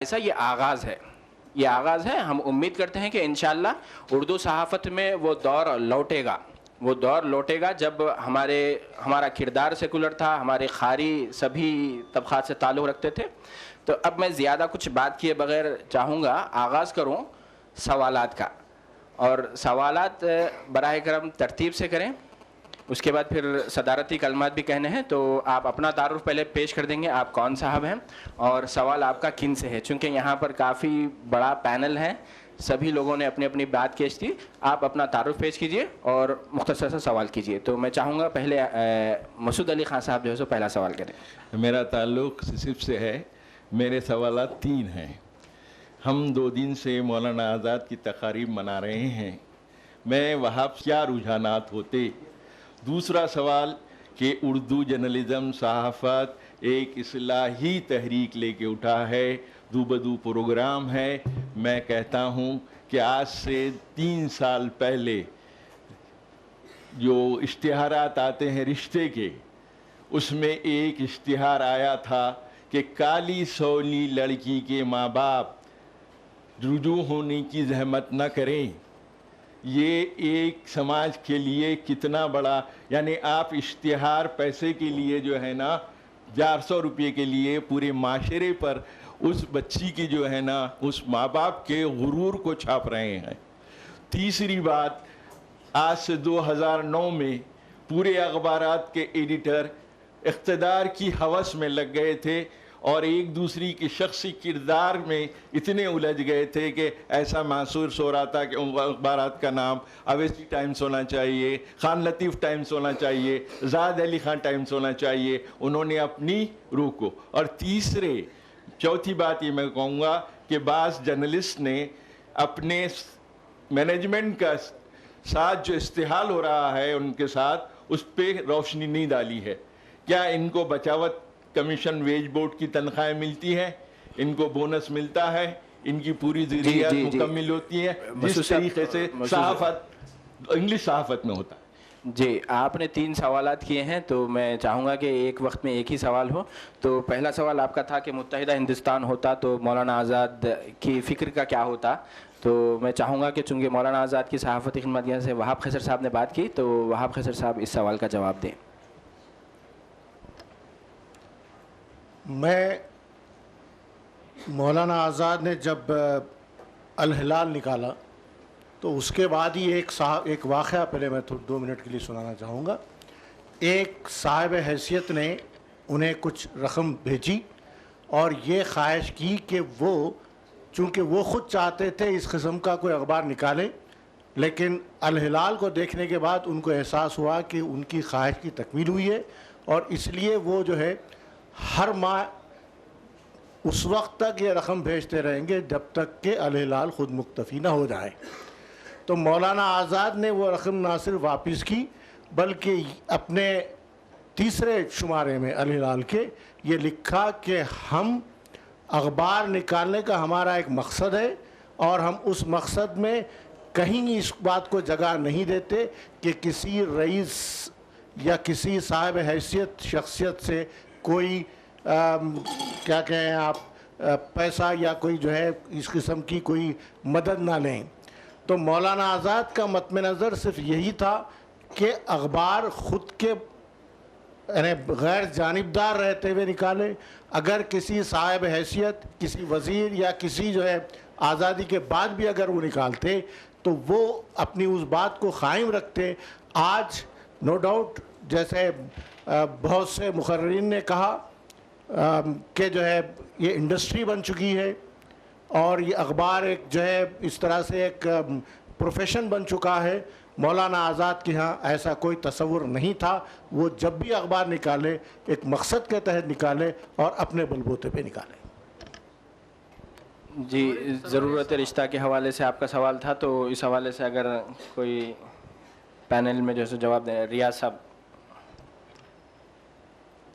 ایسا یہ آغاز ہے، یہ آغاز ہے. ہم امید کرتے ہیں کہ انشاءاللہ اردو صحافت میں وہ دور لوٹے گا، وہ دور لوٹے گا جب ہمارا کردار سیکولر تھا، ہمارے قاری سبھی طبقات سے تعلق رکھتے تھے. تو اب میں زیادہ کچھ بات کیے بغیر چاہوں گا آغاز کروں سوالات کا، اور سوالات براہ کرم ترتیب سے کریں. اس کے بعد پھر صدارتی کلمات بھی کہنے ہیں، تو آپ اپنا تعارف پہلے پیش کر دیں گے، آپ کون صاحب ہیں اور سوال آپ کا کن سے ہے. چونکہ یہاں پر کافی بڑا پینل ہے، سبھی لوگوں نے اپنی اپنی بات پیش کی. آپ اپنا تعارف پیش کیجئے اور مختصر سا سوال کیجئے. تو میں چاہوں گا پہلے مسعود علی خان صاحب جو ہے سو پہلا سوال کریں. میرا تعلق صرف سے ہے. میرے سوالات 3 ہیں. ہم 2 دن سے مولانا آزاد کی تقاریب منا رہے ہیں. میں وہاں کیا رجحانات ہوتے؟ دوسرا سوال کہ اردو جرنلزم صحافت ایک اصلاحی تحریک لے کے اٹھا ہے، دو بدو پروگرام ہے. میں کہتا ہوں کہ آج سے 3 سال پہلے جو اشتہارات آتے ہیں رشتے کے، اس میں ایک اشتہار آیا تھا کہ کالی سولی لڑکی کے ماں باپ رجوع ہونے کی زحمت نہ کریں. یہ ایک سماج کے لیے کتنا بڑا، یعنی آپ اشتہار پیسے کے لیے جو ہے نا 400 روپے کے لیے پورے معاشرے پر اس بچی کی جو ہے نا اس ماں باپ کے غرور کو چھاپ رہے ہیں. تیسری بات، آج سے 2009 میں پورے اخبارات کے ایڈیٹر اقتدار کی ہوس میں لگ گئے تھے اور ایک دوسری کے شخصی کردار میں اتنے الجھ گئے تھے کہ ایسا محسوس ہو رہا تھا کہ ان اخبارات کا نام اویسی ٹائمز ہونا چاہیے، خان لطیف ٹائمز ہونا چاہیے، زاہد علی خان ٹائمز ہونا چاہیے. انہوں نے اپنی روح کو. اور چوتھی بات یہ میں کہوں گا کہ بعض جرنلسٹ نے اپنے مینجمنٹ کا ساتھ جو استحال ہو رہا ہے ان کے ساتھ، اس پہ روشنی نہیں ڈالی ہے. کیا ان کو بچاوت کمیشن ویج بورڈ کی تنخواہیں ملتی ہیں؟ ان کو بونس ملتا ہے؟ ان کی پوری ضروریات مکمل ہوتی ہیں جس طریقے سے صحافت انگلش صحافت میں ہوتا ہے؟ جی، آپ نے 3 سوالات کیے ہیں، تو میں چاہوں گا کہ ایک وقت میں ایک ہی سوال ہو. تو پہلا سوال آپ کا تھا کہ متحدہ ہندوستان ہوتا تو مولانا آزاد کی فکر کا کیا ہوتا. تو میں چاہوں گا کہ چونکہ مولانا آزاد کی صحافتی خدمت سے وہاب خضر صاحب نے بات کی، تو وہاب خضر صاحب اس سوال کا جواب دیں. میں مولانا آزاد نے جب الہلال نکالا تو اس کے بعد ہی ایک واقعہ پہلے میں 2 منٹ کے لیے سنانا چاہوں گا. ایک صاحب حیثیت نے انہیں کچھ رقم بھیجی اور یہ خواہش کی کہ وہ، چونکہ وہ خود چاہتے تھے اس قسم کا کوئی اخبار نکالیں، لیکن الہلال کو دیکھنے کے بعد ان کو احساس ہوا کہ ان کی خواہش کی تکمیل ہوئی ہے، اور اس لیے وہ جو ہے ہر ماہ اس وقت تک یہ رقم بھیجتے رہیں گے جب تک کہ الہلال خود مکتفی نہ ہو جائے. تو مولانا آزاد نے وہ رقم نہ صرف واپس کی بلکہ اپنے تیسرے شمارے میں الہلال کے یہ لکھا کہ ہم اخبار نکالنے کا ہمارا ایک مقصد ہے، اور ہم اس مقصد میں کہیں اس بات کو جگہ نہیں دیتے کہ کسی رئیس یا کسی صاحب حیثیت شخصیت سے کوئی کیا کہیں آپ پیسہ یا کوئی جو ہے اس قسم کی کوئی مدد نہ لیں. تو مولانا آزاد کا مد نظر صرف یہی تھا کہ اخبار خود کے یعنی غیر جانبدار رہتے ہوئے نکالے. اگر کسی صاحب حیثیت، کسی وزیر یا کسی جو ہے آزادی کے بعد بھی اگر وہ نکالتے تو وہ اپنی اس بات کو قائم رکھتے. آج نو ڈاؤٹ جیسے بہت سے مقررین نے کہا کہ جو ہے یہ انڈسٹری بن چکی ہے اور یہ اخبار ایک جو ہے اس طرح سے ایک پروفیشن بن چکا ہے. مولانا آزاد کے ہاں ایسا کوئی تصور نہیں تھا. وہ جب بھی اخبار نکالے ایک مقصد کے تحت نکالے اور اپنے بلبوتے پہ نکالے. جی، ضرورت رشتہ کے حوالے سے آپ کا سوال تھا، تو اس حوالے سے اگر کوئی پینل میں جو ہے جواب دیں. ریاض صاحب.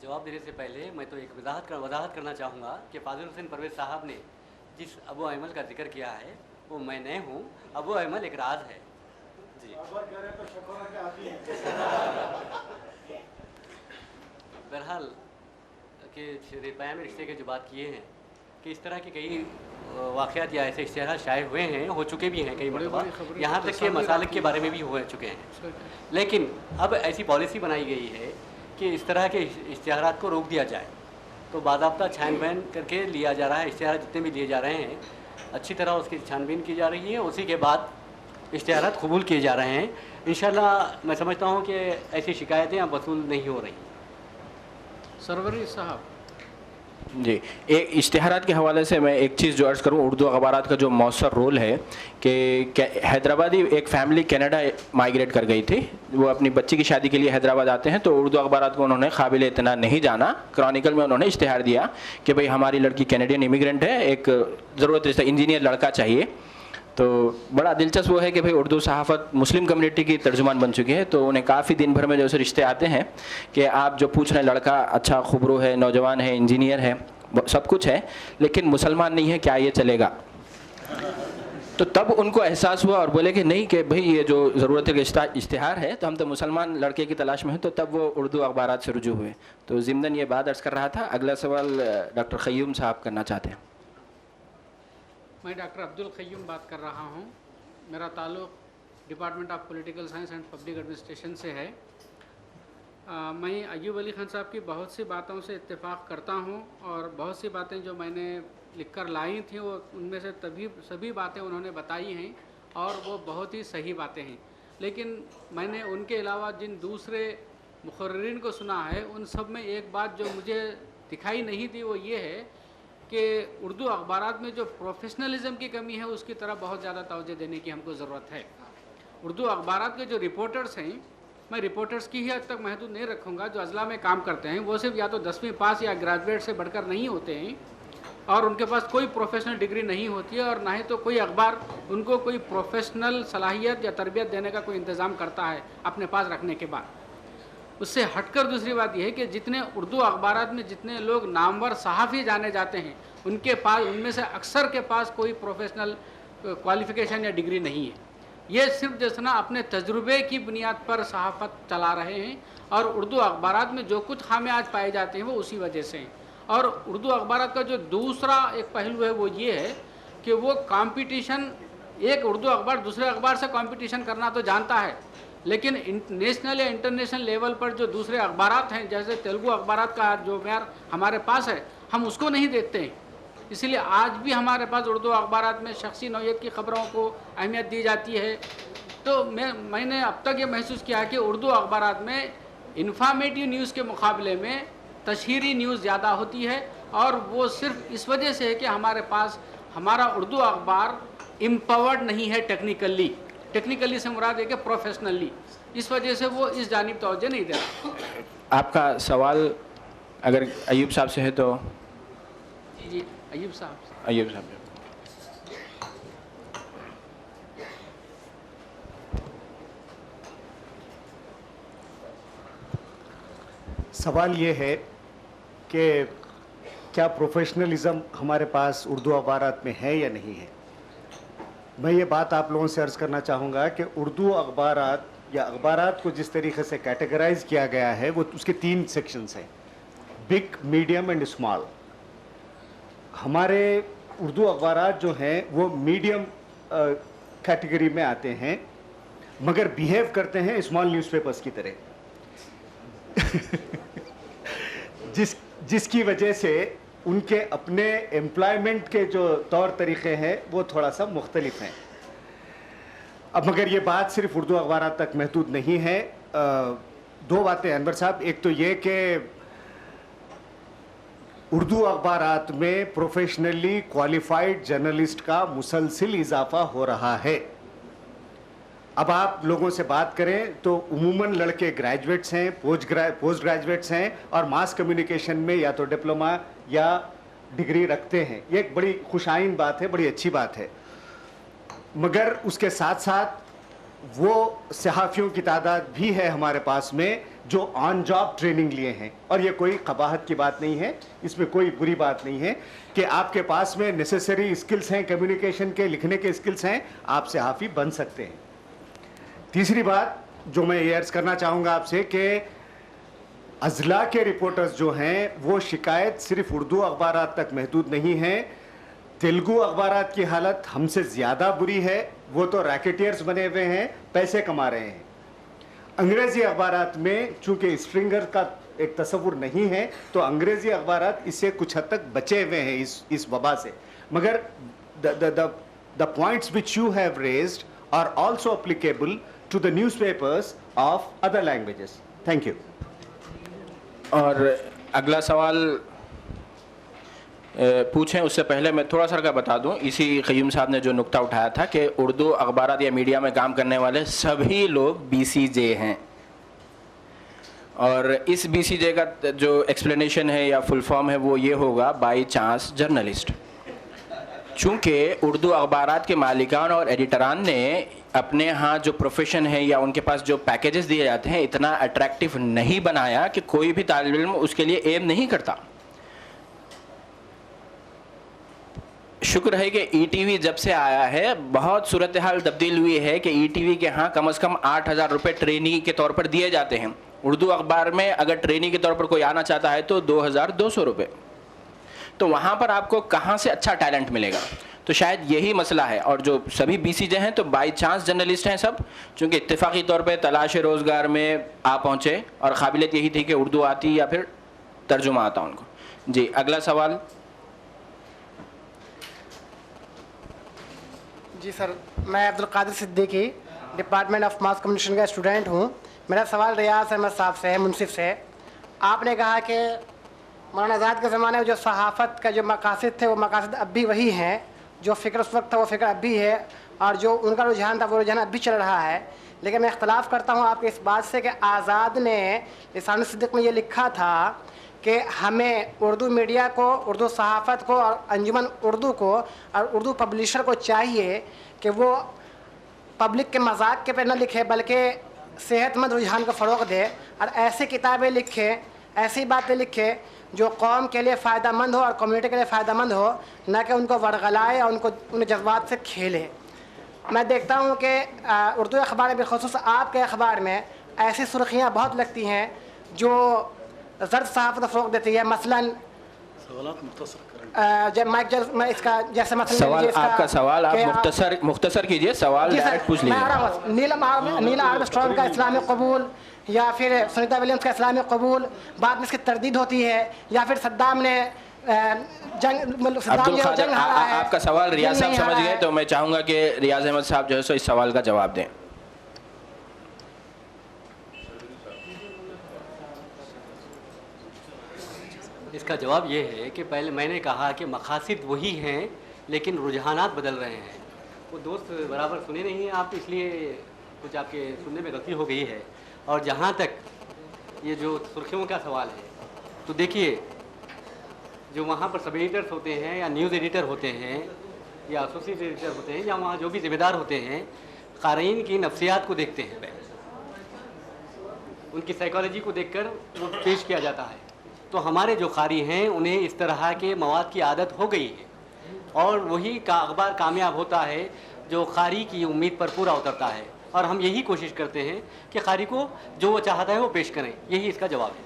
جواب دینے سے پہلے میں تو ایک وضاحت کرنا چاہوں گا کہ فاضل حسین پرویز صاحب نے جس ابو ایمل کا ذکر کیا ہے وہ میں نہیں ہوں. ابو ایمل ایک راز ہے. جی، بہرحال کہ پیام رشتے کے جو بات کیے ہیں کہ اس طرح کے کئی واقعات یا ایسے اشتہارات شائع ہوئے ہیں, ہو چکے بھی ہیں کئی مرتبہ, یہاں تک کہ مسالک کے بارے میں بھی ہو چکے ہیں. لیکن اب ایسی پالیسی بنائی گئی ہے کہ اس طرح کے اشتہارات کو روک دیا جائے. تو باضابطہ چھان بین کر کے لیا جا رہا ہے. اشتہار جتنے بھی لیے جا رہے ہیں اچھی طرح اس کی چھان بین کی جا رہی ہے, اسی کے بعد اشتہارات قبول کیے جا رہے ہیں. انشاءاللہ میں سمجھتا ہوں کہ ایسی شکایتیں اب وصول نہیں ہو رہی. سروری صاحب جی, ایک اشتہارات کے حوالے سے میں ایک چیز جو عرض کروں, اردو اخبارات کا جو مؤثر رول ہے کہ حیدرآبادی ایک فیملی کینیڈا مائیگریٹ کر گئی تھی, وہ اپنی بچی کی شادی کے لیے حیدرآباد آتے ہیں, تو اردو اخبارات کو انہوں نے قابل اعتنا نہیں جانا. کرونیکل میں انہوں نے اشتہار دیا کہ بھئی ہماری لڑکی کینیڈین امیگرینٹ ہے, ایک ضرورت انجینئر لڑکا چاہیے. تو بڑا دلچسپ وہ ہے کہ بھئی اردو صحافت مسلم کمیونٹی کی ترجمان بن چکی ہے, تو انہیں کافی دن بھر میں جو سے رشتے آتے ہیں کہ آپ جو پوچھ رہے ہیں لڑکا اچھا خبرو ہے, نوجوان ہے, انجینئر ہے, سب کچھ ہے, لیکن مسلمان نہیں ہے, کیا یہ چلے گا؟ تو تب ان کو احساس ہوا اور بولے کہ نہیں کہ بھئی یہ جو ضرورت کا اشتہار ہے تو ہم تو مسلمان لڑکے کی تلاش میں ہیں. تو تب وہ اردو اخبارات سے رجوع ہوئے. تو ضمناً یہ بات عرض کر رہا تھا. اگلا سوال ڈاکٹر قیوم صاحب کرنا چاہتے ہیں. میں ڈاکٹر عبدالقیوم بات کر رہا ہوں. میرا تعلق department of political science and public administration سے ہے. میں ایوب علی خان صاحب کی بہت سی باتوں سے اتفاق کرتا ہوں, اور بہت سی باتیں جو میں نے لکھ کر لائی تھیں وہ ان میں سے سبھی باتیں انہوں نے بتائی ہیں, اور وہ بہت ہی صحیح باتیں ہیں. لیکن میں نے ان کے علاوہ جن دوسرے مقررین کو سنا ہے ان سب میں ایک بات جو مجھے دکھائی نہیں تھی وہ یہ ہے کہ اردو اخبارات میں جو پروفیشنلزم کی کمی ہے اس کی طرف بہت زیادہ توجہ دینے کی ہم کو ضرورت ہے. اردو اخبارات کے جو رپورٹرز ہیں, میں رپورٹرز کی ہی حد تک محدود نہیں رکھوں گا, جو اضلاع میں کام کرتے ہیں وہ صرف یا تو 10ویں پاس یا گریجویٹ سے بڑھ کر نہیں ہوتے ہیں, اور ان کے پاس کوئی پروفیشنل ڈگری نہیں ہوتی ہے, اور نہ ہی تو کوئی اخبار ان کو کوئی پروفیشنل صلاحیت یا تربیت دینے کا کوئی انتظام کرتا ہے اپنے پاس رکھنے کے بعد. اس سے ہٹ کر دوسری بات یہ ہے کہ جتنے اردو اخبارات میں جتنے لوگ نامور صحافی جانے جاتے ہیں ان کے پاس, ان میں سے اکثر کے پاس کوئی پروفیشنل کوالیفیکیشن یا ڈگری نہیں ہے. یہ صرف جیسنا اپنے تجربے کی بنیاد پر صحافت چلا رہے ہیں, اور اردو اخبارات میں جو کچھ خامیات پائے جاتے ہیں وہ اسی وجہ سے ہیں. اور اردو اخبارات کا جو دوسرا ایک پہلو ہے وہ یہ ہے کہ وہ کمپٹیشن, ایک اردو اخبار دوسرے اخبار سے کمپٹیشن کرنا تو جانتا ہے, لیکن نیشنل یا انٹرنیشنل لیول پر جو دوسرے اخبارات ہیں جیسے تیلگو اخبارات کا جو معیار ہمارے پاس ہے ہم اس کو نہیں دیکھتے ہیں. اسی لیے آج بھی ہمارے پاس اردو اخبارات میں شخصی نوعیت کی خبروں کو اہمیت دی جاتی ہے. تو میں نے اب تک یہ محسوس کیا کہ اردو اخبارات میں انفارمیٹیو نیوز کے مقابلے میں تشہیری نیوز زیادہ ہوتی ہے, اور وہ صرف اس وجہ سے ہے کہ ہمارے پاس ہمارا اردو اخبار امپاورڈ نہیں ہے ٹیکنیکلی سے مراد ہے کہ پروفیشنلی, اس وجہ سے وہ اس جانب توجہ نہیں دے رہا. آپ کا سوال اگر ایوب صاحب سے ہے تو جی ایوب صاحب. ایوب صاحب سوال یہ ہے کہ کیا پروفیشنلزم ہمارے پاس اردو اخبارات میں ہے یا نہیں ہے. میں یہ بات آپ لوگوں سے عرض کرنا چاہوں گا کہ اردو اخبارات یا اخبارات کو جس طریقے سے کیٹیگرائز کیا گیا ہے وہ اس کے 3 سیکشنز ہیں, بگ, میڈیم اینڈ اسمال. ہمارے اردو اخبارات جو ہیں وہ میڈیم کیٹیگری میں آتے ہیں, مگر بیہیو کرتے ہیں اسمال نیوز پیپرز کی طرح, جس کی وجہ سے ان کے اپنے امپلائمنٹ کے جو طور طریقے ہیں وہ تھوڑا سا مختلف ہیں. اب مگر یہ بات صرف اردو اخبارات تک محدود نہیں ہے. 2 باتیں انور صاحب. ایک تو یہ کہ اردو اخبارات میں پروفیشنلی کوالیفائڈ جرنلسٹ کا مسلسل اضافہ ہو رہا ہے. اب آپ لوگوں سے بات کریں تو عموماً لڑکے گریجویٹس ہیں, پوسٹ گریجویٹس ہیں, اور ماس کمیونیکیشن میں یا تو ڈپلوما یا ڈگری رکھتے ہیں. یہ ایک بڑی خوش آئند بات ہے, بڑی اچھی بات ہے. مگر اس کے ساتھ ساتھ وہ صحافیوں کی تعداد بھی ہے ہمارے پاس میں جو آن جاب ٹریننگ لیے ہیں, اور یہ کوئی قباحت کی بات نہیں ہے, اس میں کوئی بری بات نہیں ہے کہ آپ کے پاس میں نیسیسری اسکلز ہیں, کمیونیکیشن کے, لکھنے کے اسکلز ہیں, آپ صحافی بن سکتے ہیں. تیسری بات جو میں یہ عرض کرنا چاہوں گا آپ سے کہ اضلاع کے رپورٹرز جو ہیں وہ شکایت صرف اردو اخبارات تک محدود نہیں ہیں. تیلگو اخبارات کی حالت ہم سے زیادہ بری ہے, وہ تو ریکیٹیئرز بنے ہوئے ہیں, پیسے کما رہے ہیں. انگریزی اخبارات میں چونکہ اسٹرنگر کا ایک تصور نہیں ہے تو انگریزی اخبارات اس سے کچھ حد تک بچے ہوئے ہیں اس وبا سے. مگر the points which you have raised are also applicable to the newspapers of other languages. Thank you. اور اگلا سوال پوچھیں اس سے پہلے میں تھوڑا سا کا بتا دوں, اسی قیوم صاحب نے جو نقطہ اٹھایا تھا کہ اردو اخبارات یا میڈیا میں کام کرنے والے سبھی لوگ BCJ ہیں, اور اس BCJ کا جو ایکسپلینیشن ہے یا فل فارم ہے وہ یہ ہوگا بائی چانس جرنلسٹ. چونکہ اردو اخبارات کے مالکان اور ایڈیٹران نے اپنے ہاں جو پروفیشن ہے یا ان کے پاس جو پیکیجز دیے جاتے ہیں اتنا اٹریکٹیو نہیں بنایا کہ کوئی بھی طالب علم اس کے لیے ایم نہیں کرتا. شکر ہے کہ ETV جب سے آیا ہے بہت صورتحال تبدیل ہوئی ہے کہ ETV کے ہاں کم از کم 8,000 روپے ٹرینی کے طور پر دیے جاتے ہیں. اردو اخبار میں اگر ٹرینی کے طور پر کوئی آنا چاہتا ہے تو 2,200 روپے. تو وہاں پر آپ کو کہاں سے اچھا ٹیلنٹ ملے گا؟ تو شاید یہی مسئلہ ہے. اور جو سبھی BCJ ہیں تو بائی چانس جرنلسٹ ہیں سب, چونکہ اتفاقی طور پہ تلاش روزگار میں آ پہنچے اور قابلیت یہی تھی کہ اردو آتی یا پھر ترجمہ آتا ان کو. جی اگلا سوال. جی سر, میں Abdul Qadir Siddiqui department of mass communication کا اسٹوڈنٹ ہوں. میرا سوال ریاض احمد صاحب سے ہے, منصف سے. آپ نے کہا کہ مولانا آزاد کے زمانے میں جو صحافت کا جو مقاصد تھے وہ مقاصد اب بھی وہی ہیں, جو فکر اس وقت تھا وہ فکر اب بھی ہے, اور جو ان کا رجحان تھا وہ رجحان اب بھی چل رہا ہے. لیکن میں اختلاف کرتا ہوں آپ کے اس بات سے کہ آزاد نے لسان الصدق میں یہ لکھا تھا کہ ہمیں اردو میڈیا کو, اردو صحافت کو اور انجمن اردو کو اور اردو پبلشر کو چاہیے کہ وہ پبلک کے مذاق کے پہ نہ لکھے بلکہ صحت مند رجحان کو فروغ دے, اور ایسی کتابیں لکھے, ایسی باتیں لکھے جو قوم کے لیے فائدہ مند ہو اور کمیونٹی کے لیے فائدہ مند ہو, نہ کہ ان کو ورغلائے اور ان جذبات سے کھیلے. میں دیکھتا ہوں کہ اردو اخبار میں بالخصوص آپ کے اخبار میں ایسی سرخیاں بہت لگتی ہیں جو زرد صحافت کو فروغ دیتی ہے. مثلاً میں اس کا جیسے سوال آپ کا سوال آپ مختصر کیجئے, سوال ڈائریکٹ پوچھ لیجیے. نیل آرمسٹرانگ کا اسلامی قبول یا پھر سنیتا ولیمز کا اسلامی قبول, بعد میں اس کی تردید ہوتی ہے, یا پھر صدام نے جنگ آپ کا سوال ریاض صاحب سمجھ گئے, تو میں چاہوں گا کہ ریاض احمد صاحب جو ہے سو اس سوال کا جواب دیں. اس کا جواب یہ ہے کہ پہلے میں نے کہا کہ مقاصد وہی ہیں لیکن رجحانات بدل رہے ہیں. وہ دوست برابر سنے نہیں ہیں آپ, اس لیے کچھ آپ کے سننے میں غلطی ہو گئی ہے. اور جہاں تک یہ جو سرخیوں کا سوال ہے تو دیکھیے, جو وہاں پر سب ایڈیٹرس ہوتے ہیں یا نیوز ایڈیٹر ہوتے ہیں یا ایسوسیٹ ایڈیٹر ہوتے ہیں یا وہاں جو بھی ذمہ دار ہوتے ہیں, قارئین کی نفسیات کو دیکھتے ہیں, ان کی سائیکالوجی کو دیکھ کر وہ پیش کیا جاتا ہے. تو ہمارے جو قاری ہیں انہیں اس طرح کے مواد کی عادت ہو گئی ہے, اور وہی کا اخبار کامیاب ہوتا ہے جو قاری کی امید پر پورا اترتا ہے. اور ہم یہی کوشش کرتے ہیں کہ قاری کو جو وہ چاہتا ہے وہ پیش کریں. یہی اس کا جواب ہے.